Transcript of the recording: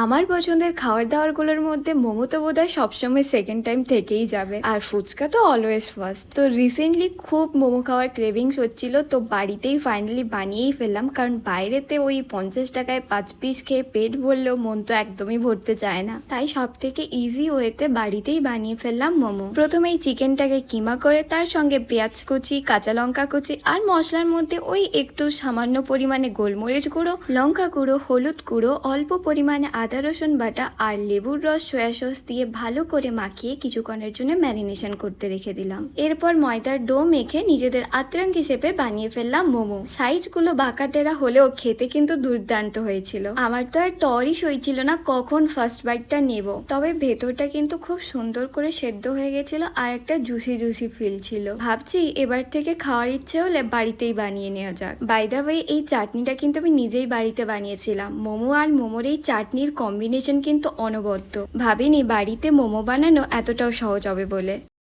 আমার পছন্দের খাবার দাবারগুলোর মধ্যে মোমো তো বোধহয় সবসময় সেকেন্ড টাইম থেকেই যাবে, আর ফুচকা তো অলওয়েজ ফার্স্ট। তো রিসেন্টলি খুব মোমো খাওয়ার ক্রেভিংস হচ্ছিল, তো বাড়িতেই ফাইনালি বানিয়েই ফেললাম। কারণ বাইরেতে ওই 50 টাকায় 5 পিস খেয়ে পেট ভরলেও মন তো একদমই ভরতে চায় না, তাই সব থেকে ইজি ওয়েতে বাড়িতেই বানিয়ে ফেললাম মোমো। প্রথমেই চিকেনটাকে কিমা করে তার সঙ্গে পেঁয়াজ কুচি, কাঁচা লঙ্কা কুচি আর মশলার মধ্যে ওই একটু সামান্য পরিমাণে গোলমরিচ গুঁড়ো, লঙ্কা গুঁড়ো, হলুদ গুঁড়ো, অল্প পরিমাণে আদা রসুন বাটা আর লেবুর রস, সয়া সস দিয়ে ভালো করে মাখিয়ে কিছুক্ষণের জন্য ম্যারিনেশন করতে রেখে দিলাম। এরপর ময়দার ডো মেখে নিজেদের আত্রাঙ্গি শেপে বানিয়ে ফেললাম মোমো। সাইজগুলো বাঁকাটেরা হলেও খেতে কিন্তু দুর্দান্ত হয়েছিল। আমার তো আর তরই সইছিল না কখন ফার্স্ট বাইটটা নেব, তবে ভেতরটা কিন্তু খুব সুন্দর করে সেদ্ধ হয়ে গেছিল আর একটা জুসি জুসি ফিল ছিল। ভাবছি এবার থেকে খাওয়ার ইচ্ছে হলে বাড়িতেই বানিয়ে নেওয়া যাক। বাই দ্য ওয়ে, এই চাটনিটা কিন্তু আমি নিজেই বাড়িতে বানিয়েছিলাম। মোমো আর মোমোর এই চাটনির কম্বিনেশন কিন্তু অনবদ্য। ভাবিনি বাড়িতে মোমো বানানো এতটাও সহজ হবে বলে।